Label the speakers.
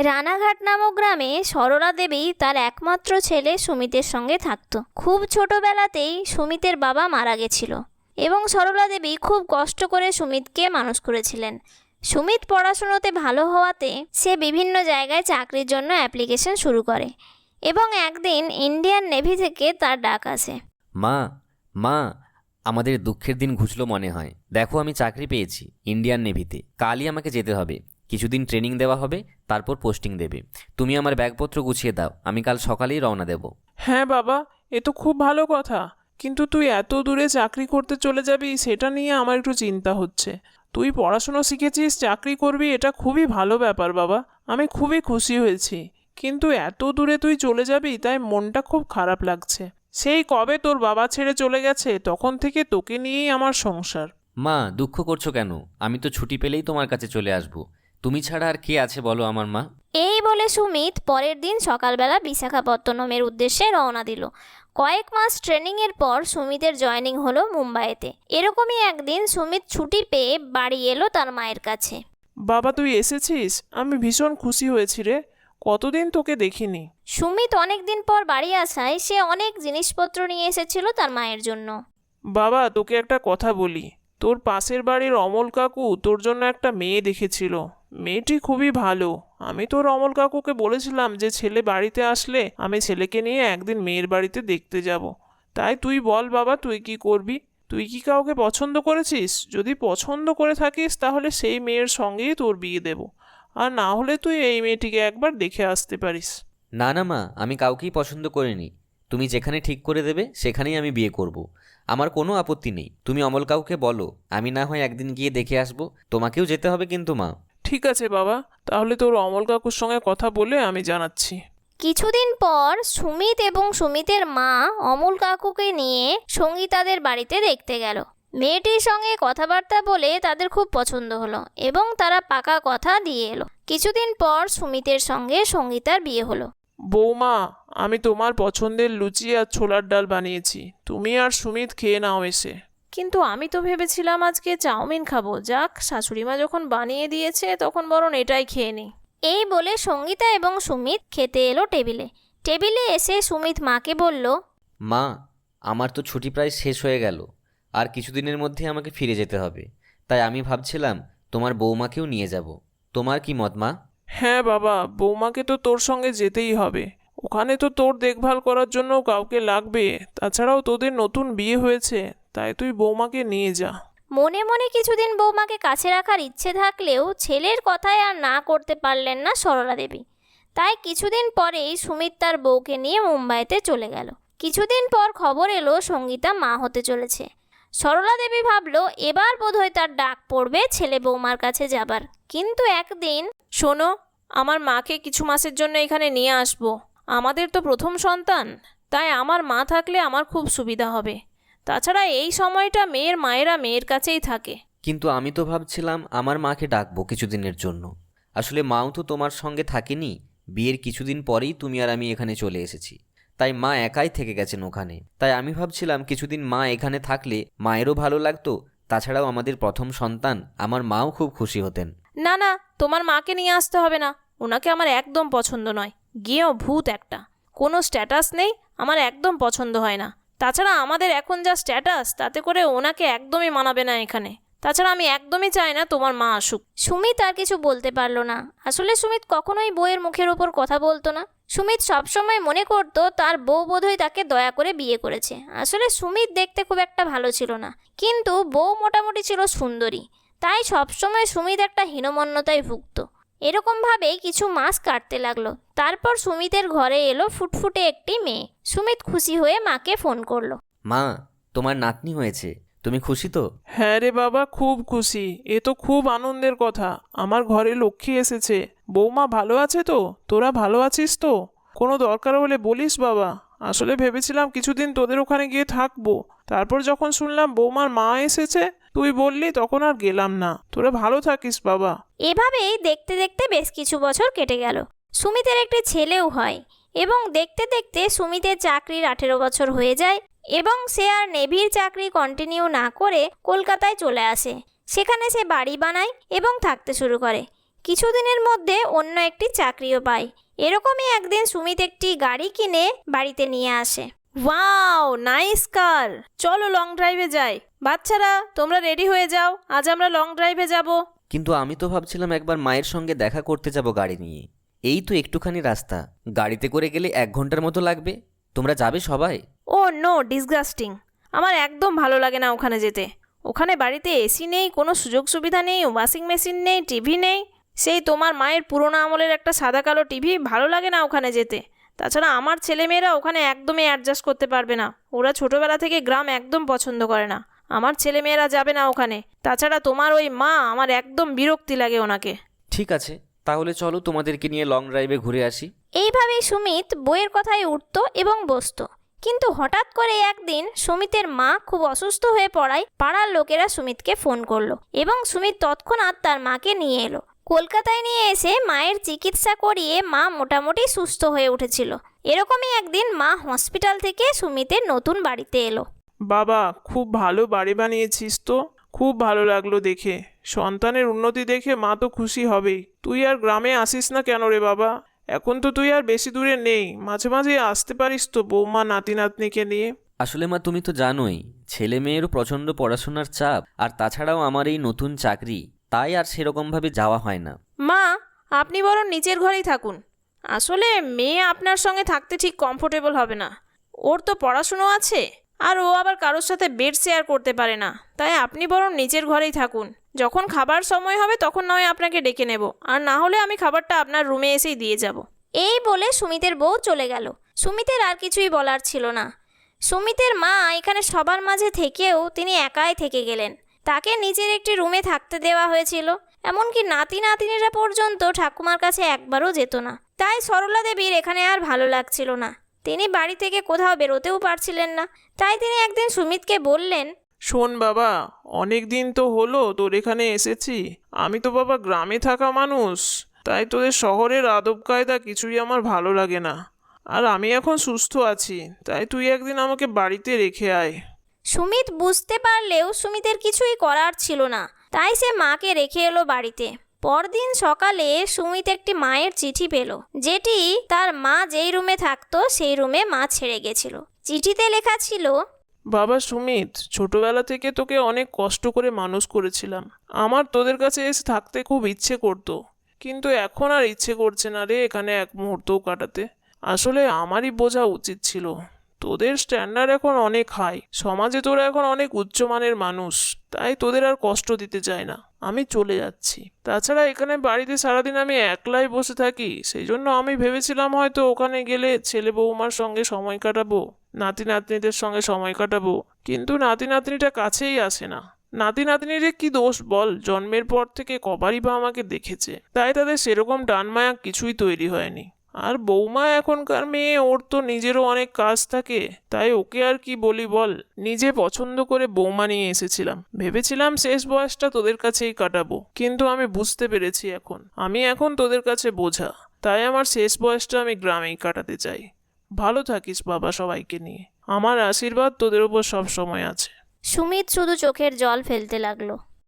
Speaker 1: রানাঘাট নামক গ্রামে সরলা দেবী তার একমাত্র ছেলে সুমিতের সঙ্গে থাকত। খুব ছোটবেলাতেই সুমিতের বাবা মারা গেছিল এবং সরলা দেবী খুব কষ্ট করে সুমিতকে মানুষ করেছিলেন। সুমিত পড়াশুনোতে ভালো হওয়াতে সে বিভিন্ন জায়গায় চাকরির জন্য অ্যাপ্লিকেশন শুরু করে এবং একদিন ইন্ডিয়ান নেভি থেকে তার ডাক আসে।
Speaker 2: মা মা আমাদের দুঃখের দিন ঘুচলো মনে হয়। দেখো আমি চাকরি পেয়েছি ইন্ডিয়ান নেভিতে। কালই আমাকে যেতে হবে, কিছুদিন ট্রেনিং দেওয়া হবে, তারপর পোস্টিং দেবে। তুমি আমার ব্যাগপত্র গুছিয়ে দাও, আমি কাল সকালেই রওনা দেব।
Speaker 3: হ্যাঁ বাবা, এ তো খুব ভালো কথা, কিন্তু তুই এত দূরে চাকরি করতে চলে যাবি সেটা নিয়ে আমার একটু চিন্তা হচ্ছে। তুই পড়াশুনো শিখেছিস, চাকরি করবি, এটা খুবই ভালো ব্যাপার বাবা, আমি খুবই খুশি হয়েছি। কিন্তু এত দূরে তুই চলে যাবি তাই মনটা খুব খারাপ লাগছে। সেই কবে তোর বাবা ছেড়ে চলে গেছে তখন থেকে তোকে নিয়েই আমার সংসার।
Speaker 2: মা দুঃখ করছো কেন? আমি তো ছুটি পেলেই তোমার কাছে চলে আসব। তুমি ছাড়া আর কে আছে বলো আমার মা?
Speaker 1: এই বলে সুমিত পরের দিন সকালবেলা বিশাখাপত্তনমের উদ্দেশ্যে রওনা দিল। কয়েক মাস ট্রেনিংয়ের পর সুমিতের জয়েনিং হলো মুম্বাইতে। এরকমই একদিন সুমিত ছুটি পেয়ে বাড়ি এলো তার মায়ের কাছে।
Speaker 3: বাবা তুই এসেছিস, আমি ভীষণ খুশি হয়েছি রে, কতদিন তোকে দেখিনি।
Speaker 1: সুমিত অনেক দিন পর বাড়ি আসায় সে অনেক জিনিসপত্র নিয়ে এসেছিল তার মায়ের জন্য।
Speaker 3: বাবা তোকে একটা কথা বলি, তোর পাশের বাড়ির অমল কাকু তোর জন্য একটা মেয়ে দেখেছিল। মেয়েটি খুবই ভালো। আমি তোর অমল কাকুকে বলেছিলাম যে ছেলে বাড়িতে আসলে আমি ছেলেকে নিয়ে একদিন মেয়ের বাড়িতে দেখতে যাব। তাই তুই বল বাবা, তুই কি করবি? তুই কি কাউকে পছন্দ করেছিস? যদি পছন্দ করে থাকিস তাহলে সেই মেয়ের সঙ্গেই তোর বিয়ে দেব, আর না হলে তুই এই মেয়েটিকে একবার দেখে আসতে পারিস।
Speaker 2: না না মা, আমি কাউকেই পছন্দ করিনি। তুমি যেখানে ঠিক করে দেবে সেখানেই আমি বিয়ে করব। আমার কোনো আপত্তি নেই। তুমি অমল কাউকে বলো, আমি না হয় একদিন গিয়ে দেখে আসবো। তোমাকেও যেতে হবে কিন্তু মা।
Speaker 3: ঠিক আছে বাবা, তাহলে তোর অমল কাকুর সঙ্গে কথা বলে আমি জানাচ্ছি।
Speaker 1: কিছুদিন পর সুমিত এবং সুমিতের মা অমল কাকুকে নিয়ে সঙ্গীতাদের বাড়িতে দেখতে গেল। মেয়েটির সঙ্গে কথাবার্তা বলে তাদের খুব পছন্দ হলো এবং তারা পাকা কথা দিয়ে এলো। কিছুদিন পর সুমিতের সঙ্গে সঙ্গীতার বিয়ে হলো।
Speaker 3: বৌমা, আমি তোমার পছন্দের লুচি আর ছোলার ডাল বানিয়েছি, তুমি আর সুমিত খেয়ে নাও এসে।
Speaker 4: কিন্তু আমি তো ভেবেছিলাম আজকে চাউমিন খাবো। যাক, শাশুড়িমা যখন বানিয়ে দিয়েছে তখন বরং এটাই খেয়ে নিই।
Speaker 1: এই বলে সঙ্গীতা এবং সুমিত খেতে এলো টেবিলে। টেবিলে এসে সুমিত মাকে বলল,
Speaker 2: মা আমার তো ছুটি প্রায় শেষ হয়ে গেল, আর কিছুদিনের মধ্যে আমাকে ফিরে যেতে হবে। তাই আমি ভাবছিলাম তোমার বৌমাকেও নিয়ে যাব। তোমার কি মত মা?
Speaker 3: হ্যাঁ বাবা, বৌমাকে তো তোর সঙ্গে যেতেই হবে। ওখানে তো তোর দেখভাল করার জন্য কাউকে লাগবে, তাছাড়াও তোদের নতুন বিয়ে হয়েছে, তাই তুই বৌমাকে নিয়ে যা।
Speaker 1: মনে মনে কিছুদিন বৌমাকে কাছে রাখার ইচ্ছে থাকলেও ছেলের কথায় আর না করতে পারলেন না সরলা দেবী। তাই কিছুদিন পরেই সুমিত তার বউকে নিয়ে মুম্বাইতে চলে গেল। কিছুদিন পর খবর এলো সঙ্গীতা মা হতে চলেছে। সরলা দেবী ভাবলো এবার বোধহয় তার ডাক পড়বে ছেলে বৌমার কাছে যাবার। কিন্তু একদিন,
Speaker 4: শোনো, আমার মাকে কিছু মাসের জন্য এখানে নিয়ে আসবো। আমাদের তো প্রথম সন্তান, তাই আমার মা থাকলে আমার খুব সুবিধা হবে। তাছাড়া এই সময়টা মেয়ের মায়েরা মেয়ের কাছেই থাকে।
Speaker 2: কিন্তু আমি তো ভাবছিলাম আমার মাকে ডাকবো কিছুদিনের জন্য। আসলে মাও তো তোমার সঙ্গে থাকেনি। বিয়ের কিছুদিন পরেই তুমি আর আমি এখানে চলে এসেছি, তাই মা একাই থেকে গেছেন ওখানে। তাই আমি ভাবছিলাম কিছুদিন মা এখানে থাকলে মায়েরও ভালো লাগতো। তাছাড়াও আমাদের প্রথম সন্তান, আমার মাও খুব খুশি হতেন।
Speaker 4: না না, তোমার মাকে নিয়ে আসতে হবে না। ওনাকে আমার একদম পছন্দ নয়। গিয়েও ভূত একটা, কোনো স্ট্যাটাস নেই, আমার একদম পছন্দ হয় না। তাছাড়া আমাদের এখন যা স্ট্যাটাস, তাতে করে ওনাকে একদমই মানাবে না এখানে। তাছাড়া আমি একদমই চাই না তোমার মা আসুক।
Speaker 1: সুমিত আর কিছু বলতে পারলো না। আসলে সুমিত কখনোই বউয়ের মুখের ওপর কথা বলতো না। সুমিত সবসময় মনে করতো তার বউ বোধহয় তাকে দয়া করে বিয়ে করেছে। আসলে সুমিত দেখতে খুব একটা ভালো ছিল না, কিন্তু বউ মোটামুটি ছিল সুন্দরী। তাই সবসময় সুমিত একটা হীনমন্যতায় ভুগত। এরকমভাবেই কিছু মাস কাটতে লাগলো। তারপর সুমিতের ঘরে এলো ফুটফুটে একটি মেয়ে। সুমিত খুশি হয়ে মাকে ফোন করলো।
Speaker 2: মা, তোমার নাতনি হয়েছে, তুমি খুশি তো?
Speaker 3: হ্যাঁ রে বাবা, খুব খুশি। এ তো খুব আনন্দের কথা। আমার ঘরে লক্ষ্মী এসেছে। বৌমা ভালো আছে তো? তোরা ভালো আছিস তো? কোনো দরকার হলে বলিস বাবা। আসলে ভেবেছিলাম কিছুদিন তোদের ওখানে গিয়ে থাকবো, তারপর যখন শুনলাম বৌমার মা এসেছে তুই বললি তখন আর গেলাম না। তোরা ভালো থাকিস বাবা।
Speaker 1: এভাবেই দেখতে দেখতে বেশ কিছু বছর কেটে গেল। সুমিতের একটি ছেলেও হয় এবং দেখতে দেখতে সুমিতের চাকরির 18 বছর হয়ে যায় এবং সে আর নেভির চাকরি কন্টিনিউ না করে কলকাতায় চলে আসে। সেখানে সে বাড়ি বানায় এবং থাকতে শুরু করে। কিছুদিনের মধ্যে অন্য একটি চাকরিও পায়। এরকমই একদিন সুমিত একটি গাড়ি কিনে বাড়িতে নিয়ে আসে।
Speaker 4: ওয়াও, নাইস কার! চলো লং ড্রাইভে যাই। বাচ্চারা, তোমরা রেডি হয়ে যাও, আজ আমরা লং ড্রাইভে যাব।
Speaker 2: কিন্তু আমি তো ভাবছিলাম একবার মায়ের সঙ্গে দেখা করতে যাব গাড়ি নিয়ে। এই তো একটুখানি রাস্তা, গাড়িতে করে গেলে 1 ঘন্টার মতো লাগবে। তোমরা যাবে সবাই?
Speaker 4: ও নো, ডিসগাস্টিং! আমার একদম ভালো লাগে না ওখানে যেতে। ওখানে বাড়িতে এসি নেই, কোনো সুযোগ সুবিধা নেই, ওয়াশিং মেশিন নেই, টিভি নেই। সেই তোমার মায়ের পুরোনো আমলের একটা সাদা কালো টিভি, ভালো লাগে না ওখানে যেতে। তাছাড়া আমার ছেলেমেয়েরা ওখানে একদমই অ্যাডজাস্ট করতে পারবে না। ওরা ছোটোবেলা থেকে গ্রাম একদম পছন্দ করে না। আমার ছেলেমেয়েরা যাবে না ওখানে। তাছাড়া তোমার ওই মা, আমার একদম বিরক্তি লাগে ওনাকে।
Speaker 2: ঠিক আছে, তাহলে চলো তোমাদেরকে নিয়ে লং ড্রাইভে ঘুরে আসি।
Speaker 1: এইভাবেই সুমিত বইয়ের কথায় উঠত এবং বসতো। কিন্তু হঠাৎ করে একদিন সুমিতের মা খুব অসুস্থ হয়ে পড়ায় পাড়ার লোকেরা সুমিতকে ফোন করলো এবং সুমিত তৎক্ষণাৎ তার মাকে নিয়ে এলো। কলকাতায় নিয়ে এসে মায়ের চিকিৎসা করিয়ে মা মোটামুটি সুস্থ হয়ে উঠেছিল। এরকমই একদিন মা হসপিটাল থেকে সুমিতের নতুন বাড়িতে এলো।
Speaker 3: বাবা, খুব ভালো বাড়ি বানিয়েছিস তো, খুব ভালো লাগলো দেখে। সন্তানের উন্নতি দেখে মা তো খুশি হবেই। তুই আর গ্রামে আসিস না কেন রে বাবা? এখন তো তুই আর বেশি দূরে নেই, মাঝে মাঝে আসতে পারিস তো বৌমা নাতি নাতনিকে নিয়ে।
Speaker 2: আসলে মা, তুমি তো জানোই ছেলে মেয়েরও প্রচণ্ড পড়াশোনার চাপ, আর তাছাড়াও আমার এই নতুন চাকরি, তাই আর সেরকমভাবে যাওয়া হয় না।
Speaker 4: মা, আপনি বরং নিচের ঘরেই থাকুন। আসলে মেয়ে আপনার সঙ্গে থাকতে ঠিক কমফোর্টেবল হবে না। ওর তো পড়াশুনো আছে, আর ও আবার কারোর সাথে বেড শেয়ার করতে পারে না। তাই আপনি বরং নিচের ঘরেই থাকুন। যখন খাবার সময় হবে তখন নয় আপনাকে ডেকে নেব, আর না হলে আমি খাবারটা আপনার রুমে এসেই দিয়ে যাব।
Speaker 1: এই বলে সুমিতের বউ চলে গেল। সুমিতের আর কিছুই বলার ছিল না। সুমিতের মা এখানে সবার মাঝে থেকেও তিনি একাই থেকে গেলেন। তাকে নিজের একটি রুমে থাকতে দেওয়া হয়েছিল। এমনকি নাতি নাতনিরা পর্যন্ত ঠাকুমার কাছে একবারও যেত না। তাই সরলা দেবীর এখানে আর ভালো লাগছিল না। তিনি বাড়ি থেকে কোথাও বেরোতেও পারছিলেন না। তাই তিনি একদিন সুমিতকে বললেন,
Speaker 3: শোন বাবা, অনেক দিন তো হলো তোর এখানে এসেছি। আমি তো বাবা গ্রামে থাকা মানুষ, তাই তোদের শহরের আদব কায়দা কিছুই আমার ভালো লাগে না। আর আমি এখন সুস্থ আছি, তাই তুই একদিন আমাকে বাড়িতে রেখে আয়।
Speaker 1: সুমিত বুঝতে পারলেও সুমিতের কিছুই করার ছিল না। তাই সে মাকে রেখে এলো বাড়িতে। পরদিন সকালে সুমিত একটি মায়ের চিঠি পেল, যেটি তার মা যেই রুমে থাকতো সেই রুমে মা ছেড়ে গেছিল। চিঠিতে লেখা ছিল,
Speaker 3: বাবা সুমিত, ছোটবেলা থেকে তোকে অনেক কষ্ট করে মানুষ করেছিলাম। আমার তোদের কাছে এসে থাকতে খুব ইচ্ছে করতো, কিন্তু এখন আর ইচ্ছে করছে না রে এখানে এক মুহূর্তও কাটাতে। আসলে আমারই বোঝা উচিত ছিল। তোদের স্ট্যান্ডার্ড এখন অনেক হাই, সমাজে তোরা এখন অনেক উচ্চমানের মানুষ, তাই তোদের আর কষ্ট দিতে চাই না। আমি চলে যাচ্ছি। তাছাড়া এখানে বাড়িতে সারাদিন আমি একলাই বসে থাকি, সেই জন্য আমি ভেবেছিলাম হয়তো ওখানে গেলে ছেলে বৌমার সঙ্গে সময় কাটাবো, নাতি নাতনিদের সঙ্গে সময় কাটাবো, কিন্তু নাতি নাতনিটা কাছেই আসে না। নাতি নাতনিরে কি দোষ বল? জন্মের পর থেকে কবারই বা আমাকে দেখেছে, তাই তাদের সেরকম টান মায়া কিছুই তৈরি হয়নি। আর বৌমা এখনকার মেয়ে, ওর তো নিজেরও অনেক কাজ থাকে, তাই ওকে আর কি বলি বল। নিজে পছন্দ করে বৌমা নিয়ে এসেছিলাম, ভেবেছিলাম শেষ বয়সটা তোদের কাছেই কাটাবো, কিন্তু আমি বুঝতে পেরেছি আমি এখন তোদের কাছে বোঝা। তাই আমার শেষ বয়সটা আমি গ্রামেই কাটাতে চাই। ভালো থাকিস বাবা সবাইকে নিয়ে। আমার আশীর্বাদ তোদের উপর সব সময় আছে।
Speaker 1: সুমিত শুধু চোখের জল ফেলতে লাগলো।